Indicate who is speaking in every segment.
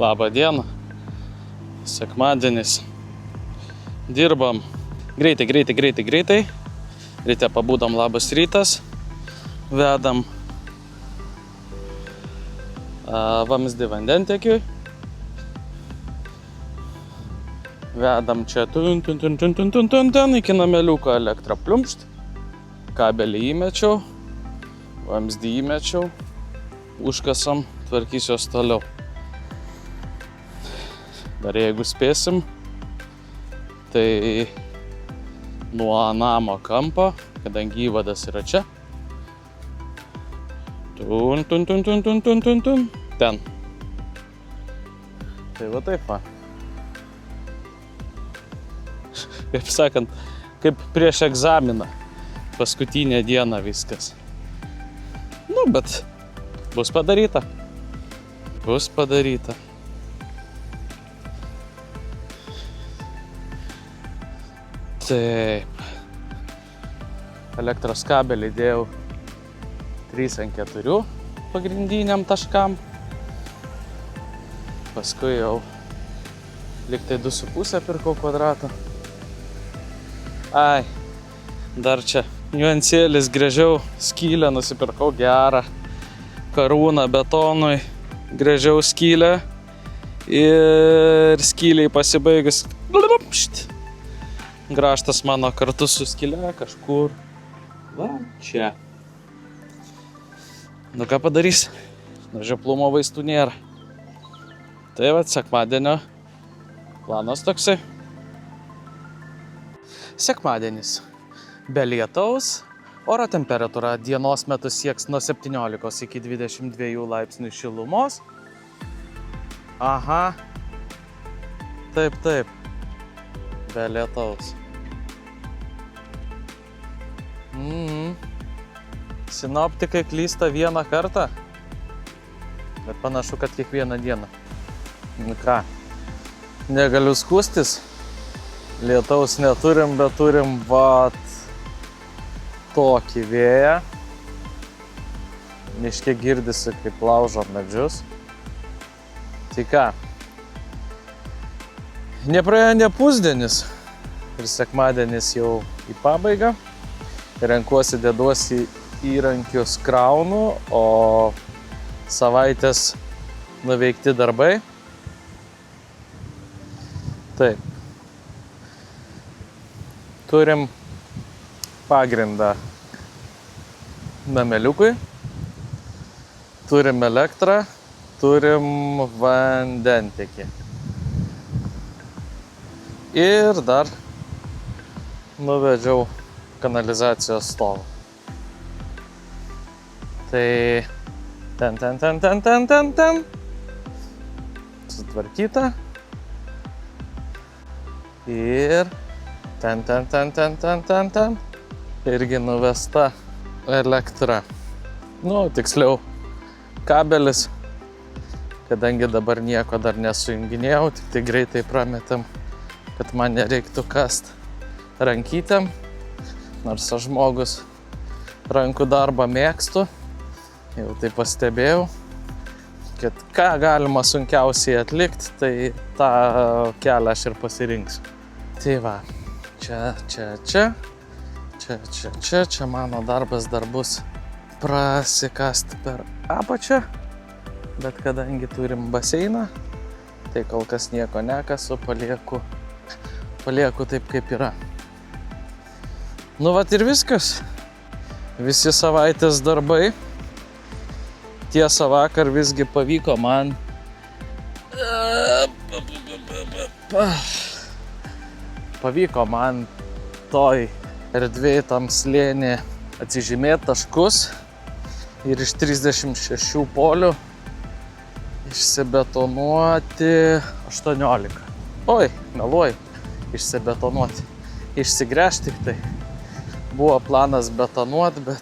Speaker 1: Labą dieną. Sekmadienis. Dirbam. Greitai. Ryte pabūdam, labas rytas. Vedam vamzdį vandentiekiui. Vedam čia iki nameliuko elektrą pliumšt. Kabelį įmečiau. Vamzdį įmečiau. Užkasam, tvarkysiuos toliau. Dar jeigu spėsim, tai nuo namo kampo, kadangi įvadas yra čia, ten. Tai va taip va. Kaip sakant, kaip prieš egzaminą. Paskutinė diena viskas. Nu, bet bus padaryta. Taip. Elektros kabelį dėjau 3x4 pagrindiniam taškam. Paskui jau liktai 2,5 pirkau kvadratą. Ai, dar čia niuansėlis gręžiau skylę, nusipirkau gerą karūną betonui. Gręžiau skylę ir skyliai pasibaigus. Grąžtas mano kartu su skyle kažkur va čia. Nu ką padarys? Žioplumo vaistų nėra. Tai va, sekmadienio planas toksai. Sekmadienis. Be lietaus. Oro temperatūra dienos metu sieks nuo 17 iki 22 laipsnių šilumos. Aha. Taip. Be lietaus. Sinoptikai klysta vieną kartą, bet panašu, kad kiekvieną dieną. Nu ką, negaliu skųstis, lietaus neturim, bet turim vat tokį vėją. Miške girdisi, kaip laužo medžius. Tai ką, nepraėjo nė pusdienis ir sekmadienis jau į pabaigą. Renkuosi, deduosi įrankius, kraunu, o savaitės nuveikti darbai. Taip. Turim pagrindą nameliukui, turim elektrą, turim vandentiekį. Ir dar nuvedžiau kanalizacijos stovą. Tai ten. Sutvarkyta. Ir ten. Irgi nuvesta elektra. Nu, tiksliau, kabelis. Kadangi dabar nieko dar nesujunginėjau, tik tai greitai prametam, kad man nereiktų kast rankytėm. Nors aš žmogus rankų darbą mėgstu, jau tai pastebėjau, kad ką galima sunkiausiai atlikti, tai tą kelią aš ir pasirinksiu. Tai va, čia mano darbas dar bus prasikasti per apačią, bet kadangi turim baseiną, tai kol kas nieko nekasu, palieku taip, kaip yra. Nu vat ir viskas. Visi savaitės darbai. Tiesa, vakar visgi pavyko man toj erdvėj tam slėny atsižymėti taškus ir iš 36 polių išsibetonuoti 18. Oi, meluoju, išsibetonuoti. Išsigręžti tik tai. Buvo planas betonuoti, bet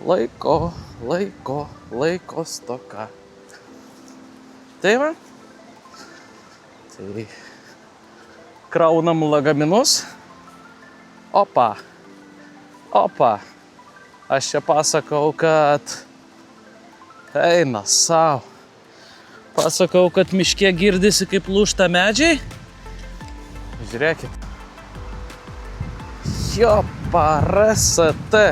Speaker 1: laiko stoka. Tai va. Tai kraunam lagaminus. Opa. Aš čia pasakau, kad eina sau. Pasakau, kad miške girdisi kaip lūžta medžiai. Žiūrėkit. Jo, parasate.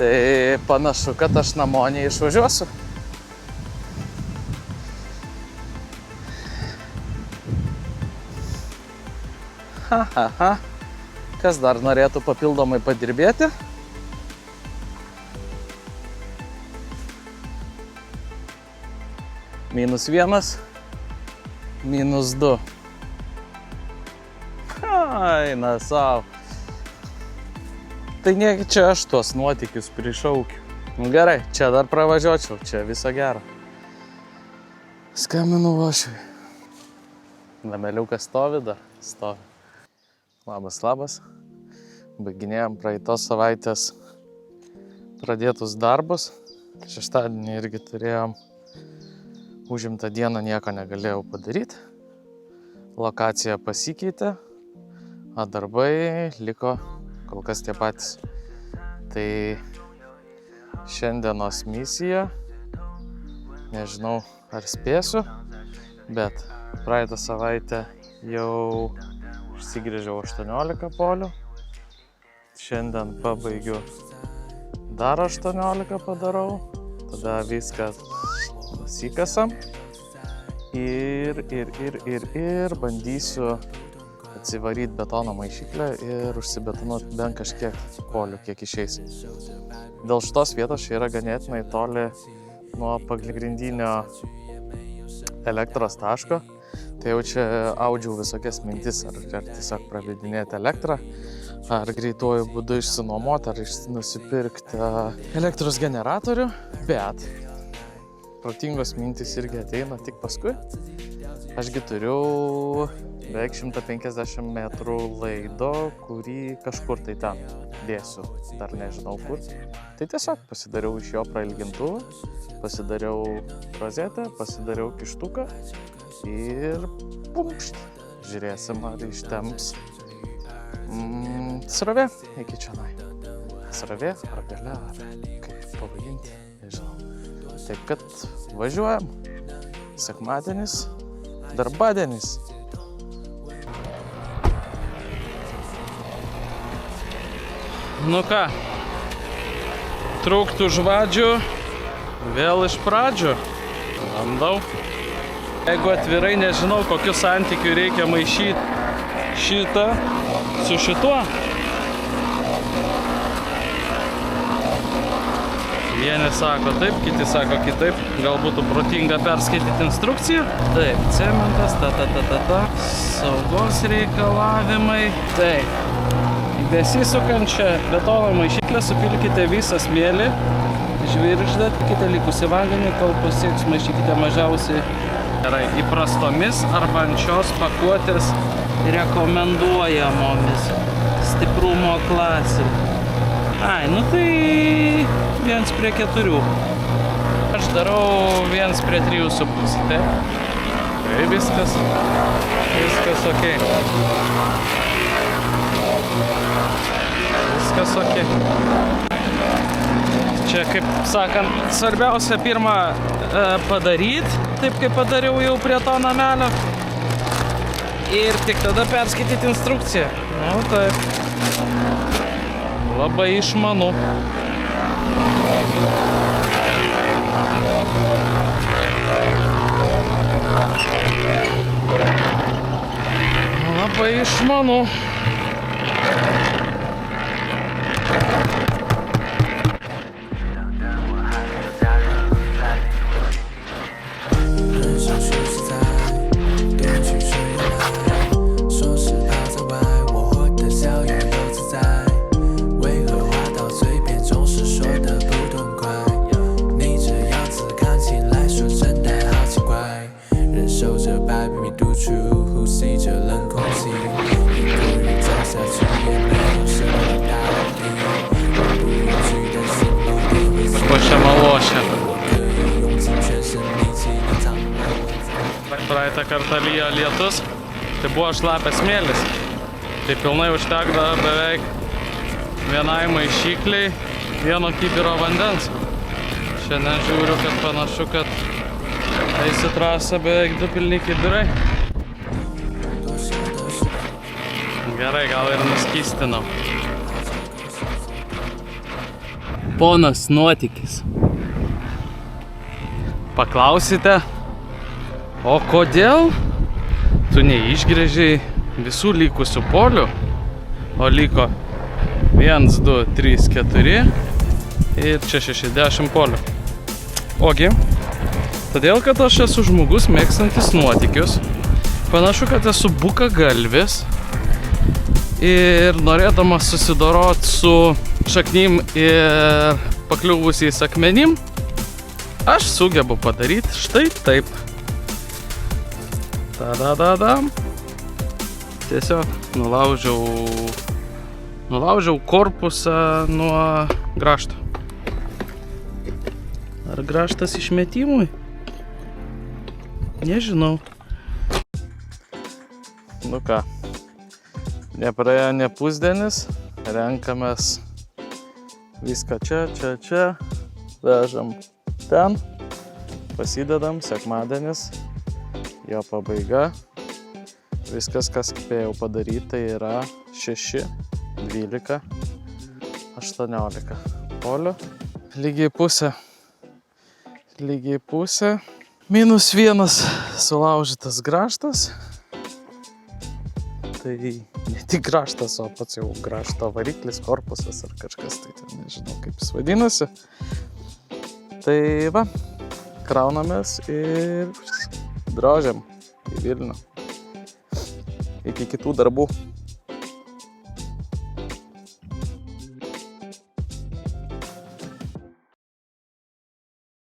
Speaker 1: Tai panašu, kad aš namo neišvažiuosiu. Ha. Kas dar norėtų papildomai padirbėti? -1, -2. Eina savo. Tai negi čia aš tuos nuotykius prišaukiu. Gerai, čia dar pravažiuočiau, čia viso gero. Skambinu Vošiui. Nameliukas stovi dar? Stovi. Labas. Baiginėjom praeitos savaitės pradėtus darbus. Šeštadienį irgi turėjom užimtą dieną, nieko negalėjau padaryti. Lokacija pasikeitė, o darbai liko kol kas tie patys. Tai šiandienos misija, nežinau ar spėsiu, bet praeitą savaitę jau išsigrįžiau 18 polių. Šiandien pabaigiu dar 18 padarau, tada viską nusikasam ir bandysiu atsivaryti betono maišyklę ir užsibetonuoti bent kažkiek polių, kiek išeis. Dėl šitos vietos čia yra ganėtinai toli nuo pagrindinio elektros taško. Tai jau čia audžiau visokias mintis, ar tiesiog pravedinėti elektrą, ar greituoju būdu išsinuomoti, ar nusipirkti elektros generatorių, bet protingos mintis irgi ateina tik paskui. Ašgi turiu beveik 150 metrų laido, kurį kažkur tai ten dėsiu, dar nežinau kur. Tai tiesiog pasidariau iš jo prailgintuvą, pasidariau rozetę, pasidariau kištuką ir pumpšt. Žiūrėsim, ar ištemps srovė iki čionai. Srovė ar galia, ar kaip pavadinti, nežinau. Taip kad važiuojam. Sekmadienis, darbadienis. Nu ką, trūktų žvadžių, vėl iš pradžių. Bandau. Jeigu atvirai nežinau, kokiu santykiu reikia maišyti šitą su šituo. Vieni sako taip, kiti sako kitaip. Gal būtų protinga perskaityti instrukciją. Taip, cementas, saugos reikalavimai. Taip. Į besisukančią betono maišyklę supilkite visą smėlį, žvirždate likusį vandenį, kol pasieks maišykite mažiausiai gerai įprastomis arba ant šios pakuotės rekomenduojamomis stiprumo klasė. Ai, nu tai 1:4. Aš darau 1:3,5. Taip. Tai viskas ok. Viskas ok. Čia, kaip sakant, svarbiausia pirmą padaryti, taip kaip padariau jau prie to namelio. Ir tik tada perskaityti instrukciją. Nu, taip. Labai išmanu. Labai išmanu. Praeitą kartą lyjo lietus, tai buvo šlapias smėlis. Tai pilnai užtekdavo beveik vienai maišykliai 1 kibiro vandens. Šiandien žiūriu, kad panašu, kad eisi trasą beveik 2 pilni kibirai. Gerai, gal ir nuskystinau. Ponas Nuotykis. Paklausite, o kodėl tu neišgręžiai visų likusių polių, o liko 1, 2, 3, 4 ir čia 60 polių. Ogi, todėl, kad aš esu žmogus mėgstantis nuotykius, panašu, kad esu bukagalvis ir norėdamas susidorot su šaknim ir pakliuvusiais akmenim, aš sugebu padaryti štai taip. Tadadadam. Tiesiog nulaužiau korpusą nuo grąžto. Ar grąžtas išmetimui? Nežinau. Nu ką, nepraėjo ne pusdienis, renkamės viską čia, vežam ten, pasidedam, sekmadienis, jo pabaiga. Viskas, kas spėjau padaryti, tai yra 6, 12, 18 polių. Lygiai pusė. -1 sulaužytas grąžtas. Tai ne tik grąžtas, o pats jau grąžto variklis, korpusas ar kažkas, tai ten nežinau, kaip jis vadinasi. Tai va, kraunamės ir drožiam į Vilnių. Iki kitų darbų.